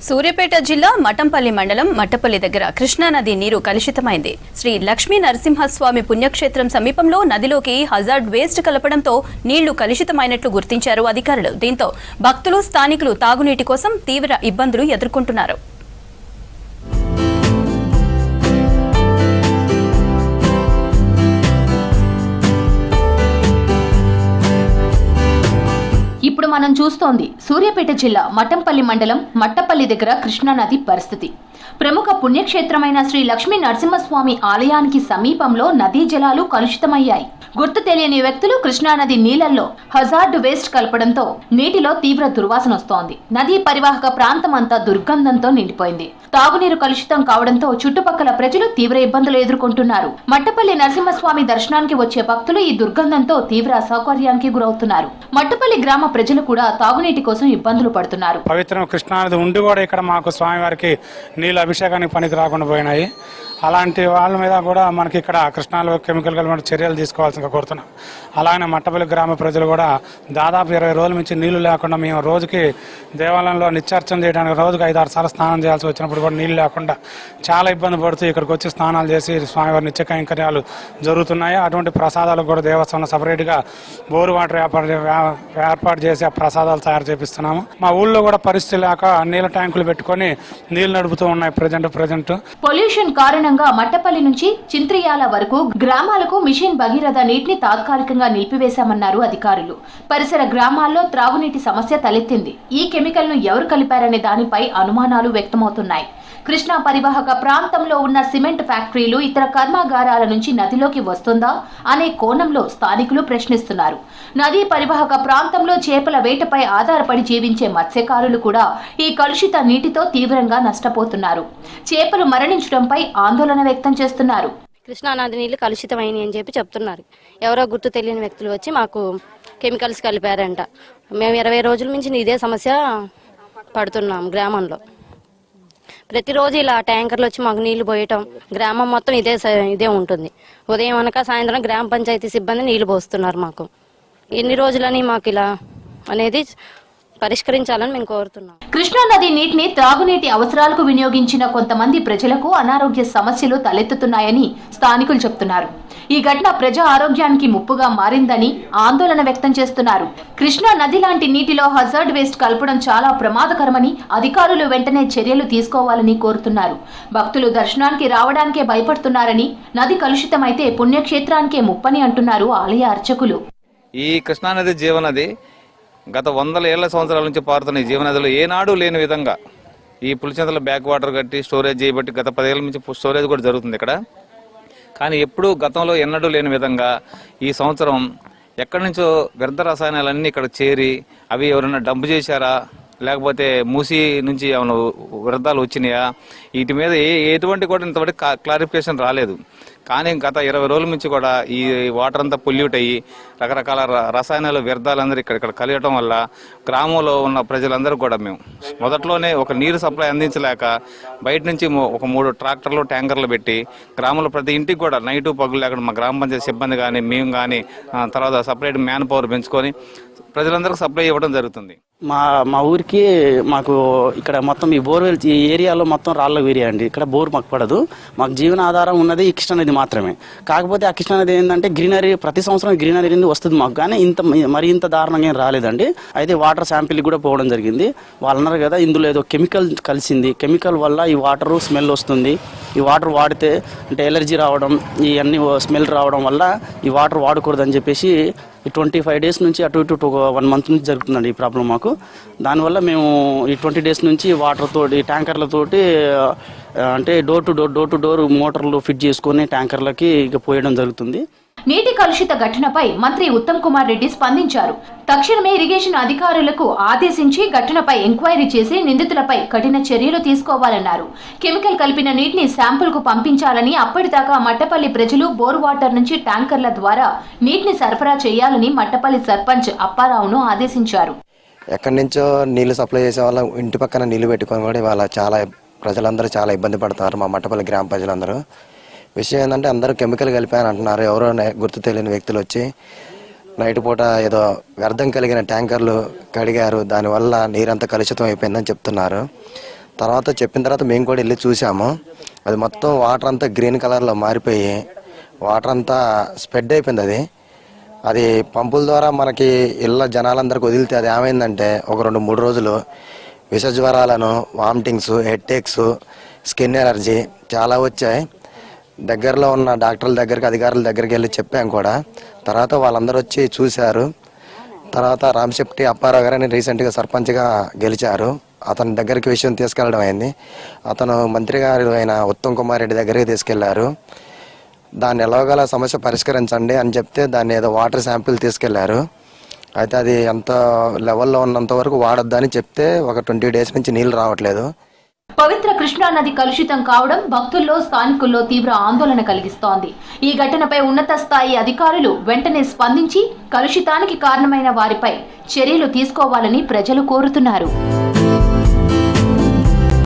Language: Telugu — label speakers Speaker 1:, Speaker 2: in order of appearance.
Speaker 1: సూర్యాపేట జిల్లా మఠంపల్లి మండలం మట్టపల్లి దగ్గర కృష్ణానది నీరు కలుషితమైంది. శ్రీ లక్ష్మీ నరసింహస్వామి పుణ్యక్షేత్రం సమీపంలో నదిలోకి హజార్డ్ వేస్ట్ కలపడంతో నీళ్లు కలుషితమైనట్లు గుర్తించారు అధికారులు. దీంతో భక్తులు, స్థానికులు తాగునీటి కోసం తీవ్ర ఇబ్బందులు ఎదుర్కొంటున్నారు.
Speaker 2: ఇప్పుడు మనం చూస్తోంది సూర్యాపేట జిల్లా మఠంపల్లి మండలం మట్టపల్లి దగ్గర కృష్ణానది పరిస్థితి. ప్రముఖ పుణ్యక్షేత్రమైన శ్రీ లక్ష్మీ నరసింహస్వామి ఆలయానికి సమీపంలో నదీ జలాలు కలుషితమయ్యాయి. గుర్తు తెలియని వ్యక్తులు కృష్ణానది నీళ్లలో హజార్డ్ వేస్ట్ కలపడంతో నీటిలో తీవ్ర దుర్వాసన వస్తోంది. నదీ పరివాహక ప్రాంతం అంతా దుర్గంధంతో నిండిపోయింది. తాగునీరు కలుషితం కావడంతో చుట్టుపక్కల ప్రజలు తీవ్ర ఇబ్బందులు ఎదుర్కొంటున్నారు. మట్టపల్లి నరసింహస్వామి దర్శనానికి వచ్చే భక్తులు ఈ దుర్గంధంతో తీవ్ర అసౌకర్యానికి గురవుతున్నారు. మట్టపల్లి గ్రామ ప్రజలు కూడా తాగునీటి కోసం ఇబ్బందులు పడుతున్నారు.
Speaker 3: పవిత్ర కృష్ణానది ఉండి కూడా ఇక్కడ మాకు స్వామివారికి నీళ్ళ అభిషేకానికి పనికి రాకుండా పోయినాయి. అలాంటి వాళ్ళ మీద కూడా మనకి ఇక్కడ కృష్ణాలో కెమికల్ కలిపిన చర్యలు తీసుకోవాల్సిందిగా కోరుతున్నాం. అలాగే మట్టపల్లి గ్రామ ప్రజలు కూడా దాదాపు 20 రోజుల నుంచి నీళ్లు లేకుండా మేము రోజుకి దేవాలయంలో నిత్యార్చన చేయడానికి రోజుకి 5-6 సార్లు స్నానం చేయాల్సి వచ్చినప్పుడు కూడా నీళ్లు లేకుండా చాలా ఇబ్బంది పడుతూ ఇక్కడికి వచ్చి స్నానాలు చేసి స్వామివారి నిత్య కైంకర్యాలు జరుగుతున్నాయి. అటువంటి ప్రసాదాలకు కూడా దేవస్థానం సపరేట్గా బోరు వాటర్ ఏర్పాటు చేసి ఆ ప్రసాదాలు తయారు చేపిస్తున్నాము. మా ఊళ్ళో కూడా పరిస్థితి లేక నీళ్ళ ట్యాంకులు పెట్టుకొని నీళ్లు నడుపుతూ ఉన్నాయి. ప్రజెంట్
Speaker 2: పొల్యూషన్ కారణంగా మట్టపల్లి నుంచి చింత్రియాల వరకు గ్రామాలకు మిషన్ భగీరథ నీటిని తాత్కాలికంగా నిలిపివేశామన్నారు అధికారులు. పరిసర గ్రామాల్లో త్రాగునీటి సమస్య తలెత్తింది. ఈ కెమికల్ ను ఎవరు కలిపారనే దానిపై అనుమానాలు వ్యక్తమవుతున్నాయి. కృష్ణా పరివాహక ప్రాంతంలో ఉన్న సిమెంట్ ఫ్యాక్టరీలు, ఇతర కర్మాగారాల నుంచి నదిలోకి వస్తుందా అనే కోణంలో స్థానికులు ప్రశ్నిస్తున్నారు. నదీ పరివాహక ప్రాంతంలో చేపల వేటపై ఆధారపడి జీవించే మత్స్యకారులు కూడా ఈ కలుషిత నీటితో తీవ్రంగా నష్టపోతున్నారు. చేపలు మరణించడంపై ఆందోళన వ్యక్తం చేస్తున్నారు.
Speaker 4: కృష్ణానది నీళ్లు కలుషితమైనవి అని చెప్తున్నారు. ఎవరో గుర్తు తెలియని వ్యక్తులు వచ్చి మాకు కెమికల్స్ కలిపారంట. మేము 20 రోజుల నుంచి ఇదే సమస్య పడుతున్నాం. గ్రామంలో ప్రతిరోజు ఇలా ట్యాంకర్లు వచ్చి మాకు నీళ్లు పోయటం, గ్రామం మొత్తం ఇదే ఉంటుంది. ఉదయం అనక సాయంత్రం గ్రామ పంచాయతీ సిబ్బంది నీళ్లు పోస్తున్నారు. మాకు ఎన్ని రోజులని మాకు ఇలా అనేది పరిష్కరించాలని మేము కోరుతున్నాం.
Speaker 2: కృష్ణానది నీటిని త్రాగునీటి అవసరాలకు వినియోగించిన కొంతమంది ప్రజలకు అనారోగ్య సమస్యలు తలెత్తుతున్నాయని స్థానికులు చెప్తున్నారు. ఈ ఘటన ప్రజా ఆరోగ్యానికి ముప్పుగా మారిందని ఆందోళన వ్యక్తం చేస్తున్నారు. కృష్ణా నది లాంటి నీటిలో హజార్డ్ వేస్ట్ కలపడం చాలా ప్రమాదకరమని అధికారులు వెంటనే చర్యలు తీసుకోవాలని కోరుతున్నారు. భక్తులు దర్శనానికి రావడానికే భయపడుతున్నారని, నది కలుషితమైతే పుణ్యక్షేత్రానికే ముప్పని అంటున్నారు ఆలయ అర్చకులు.
Speaker 5: ఈ కృష్ణానది జీవనది గత 100 ఏళ్ల సంవత్సరాల నుంచి పారుతున్న ఈ జీవనదిలో ఏనాడు లేని విధంగా ఈ పులిచెంతల బ్యాక్ వాటర్ కట్టి స్టోరేజ్ చేయబట్టి గత 10 ఏళ్ల నుంచి స్టోరేజ్ కూడా జరుగుతుంది ఇక్కడ. కానీ ఎప్పుడూ గతంలో ఎన్నడూ లేని విధంగా ఈ సంవత్సరం ఎక్కడి నుంచో వ్యర్థ రసాయనాలన్నీ ఇక్కడ చేరి అవి ఎవరైనా డంప్ చేశారా, లేకపోతే మూసి నుంచి ఏమైనా వ్యర్థాలు వచ్చినాయా, వీటి మీద ఎటువంటి కూడా ఇంతవరకు క్లారిఫికేషన్ రాలేదు. కానీ గత 20 రోజుల నుంచి కూడా ఈ వాటర్ అంతా పొల్యూట్ అయ్యి రకరకాల రసాయనాలు వ్యర్థాలందరూ ఇక్కడ కలియటం వల్ల గ్రామంలో ఉన్న ప్రజలందరూ కూడా మేము మొదట్లోనే ఒక నీరు సప్లై అందించలేక బయట నుంచి ఒక 3 ట్రాక్టర్లు, ట్యాంకర్లు పెట్టి గ్రామంలో ప్రతి ఇంటికి కూడా నైటు పగులు లేకుండా మా గ్రామ పంచాయతీ సిబ్బంది కానీ మేము కానీ తర్వాత సపరేట్ మ్యాన్ పవర్ పెంచుకొని ప్రజలందరికీ సప్లై ఇవ్వడం జరుగుతుంది.
Speaker 6: మా ఊరికి మాకు ఇక్కడ మొత్తం ఈ బోర్వెల్ ఈ ఏరియాలో మొత్తం రాళ్ళ ఏరియా అండి. ఇక్కడ బోర్ మాకు పడదు. మాకు జీవనాధారం ఉన్నది ఈ కృష్ణానది మాత్రమే. కాకపోతే ఆ కృష్ణానది ఏంటంటే గ్రీనరీ, ప్రతి సంవత్సరం గ్రీనరీ వస్తుంది మాకు, కానీ ఇంత దారుణంగా ఏం రాలేదండి. అయితే వాటర్ శాంపిల్కి కూడా పోవడం జరిగింది. వాళ్ళు అన్నారు కదా ఇందులో ఏదో కెమికల్ కలిసింది, కెమికల్ వల్ల ఈ వాటర్ స్మెల్ వస్తుంది, ఈ వాటర్ వాడితే అంటే ఎలర్జీ రావడం, ఈ అన్ని స్మెల్ రావడం వల్ల ఈ వాటర్ వాడకూడదని చెప్పేసి 25 డేస్ నుంచి అటు ఇటు 1 మంత్ నుంచి జరుగుతుందండి ఈ ప్రాబ్లం మాకు. దానివల్ల మేము ఈ 20 డేస్ నుంచి వాటర్ తోటి, ట్యాంకర్లతోటి అంటే డోర్ టు డోర్ మోటార్లు ఫిట్ చేసుకొని ట్యాంకర్లకి ఇక పోయడం జరుగుతుంది.
Speaker 2: నీటి కలుషిత ఘటనపై మంత్రి ఉత్తమ్ కుమార్ రెడ్డి స్పందించారు. తక్షణమే ఇరిగేషన్ అధికారులకు ఆదేశించి ఘటనపై ఎంక్వైరీ చేసి నిందితులపై కఠిన చర్యలు తీసుకోవాలన్నారు. కెమికల్ కలిపిన నీటిని శాంపుల్ కు పంపించాలని, అప్పటిదాకా మట్టపల్లి ప్రజలు బోర్ వాటర్ నుంచి ట్యాంకర్ల ద్వారా నీటిని సరఫరా చేయాలని మట్టపల్లి సర్పంచ్ అప్పారావును ఆదేశించారు.
Speaker 7: ఎక్కడి నుంచో నీళ్లు సప్లై చేసే వాళ్ళ ఇంటి పక్కన నీళ్లు పెట్టుకొని కూడా వాళ్ళ ప్రజలందరూ చాలా ఇబ్బంది పడుతున్నారు. మా మట్టపల్లి గ్రామ ప్రజలందరూ విషయం ఏంటంటే అందరూ కెమికల్ కలిపాయని అంటున్నారు. ఎవరో గుర్తు తెలియని వ్యక్తులు వచ్చి నైట్ పూట ఏదో వ్యర్థం కలిగిన ట్యాంకర్లు కడిగారు, దానివల్ల నీరంతా కలుషితం అయిపోయిందని చెప్తున్నారు. తర్వాత చెప్పిన తర్వాత మేము కూడా వెళ్ళి చూసాము. అది మొత్తం వాటర్ అంతా గ్రీన్ కలర్లో మారిపోయి వాటర్ అంతా స్ప్రెడ్ అయిపోయింది. అది పంపుల ద్వారా మనకి ఇళ్ళ జనాలందరికీ వదిలితే అది ఏమైందంటే ఒక 2-3 రోజులు విష జ్వరాలను, వామిటింగ్స్, హెడ్ఏక్స్, స్కిన్ ఎలర్జీ చాలా వచ్చాయి. దగ్గరలో ఉన్న డాక్టర్ల దగ్గరికి, అధికారుల దగ్గరికి వెళ్ళి చెప్పాం కూడా. తర్వాత వాళ్ళందరూ వచ్చి చూశారు. తర్వాత రామశెట్టి అప్పారావు గారని రీసెంట్గా సర్పంచ్గా గెలిచారు. అతని దగ్గరికి విషయం తీసుకెళ్ళడం అయింది. అతను మంత్రి గారు అయిన ఉత్తమ్ కుమార్ రెడ్డి దగ్గరికి తీసుకెళ్లారు. దాన్ని ఎలాగోలా సమస్య పరిష్కరించండి అని చెప్తే దాన్ని ఏదో వాటర్ శాంపిల్ తీసుకెళ్లారు. అయితే అది ఎంత లెవెల్లో ఉన్నంత వరకు వాడొద్దని చెప్తే ఒక 20 డేస్ నుంచి నీళ్లు రావట్లేదు.
Speaker 2: పవిత్ర కృష్ణా నది కలుషితం కావడం భక్తుల్లో, స్థానికుల్లో తీవ్ర ఆందోళన కలిగిస్తోంది. ఈ ఘటనపై ఉన్నత స్థాయి అధికారులు వెంటనే స్పందించి కలుషితానికి కారణమైన వారిపై చర్యలు తీసుకోవాలని ప్రజలు కోరుతున్నారు.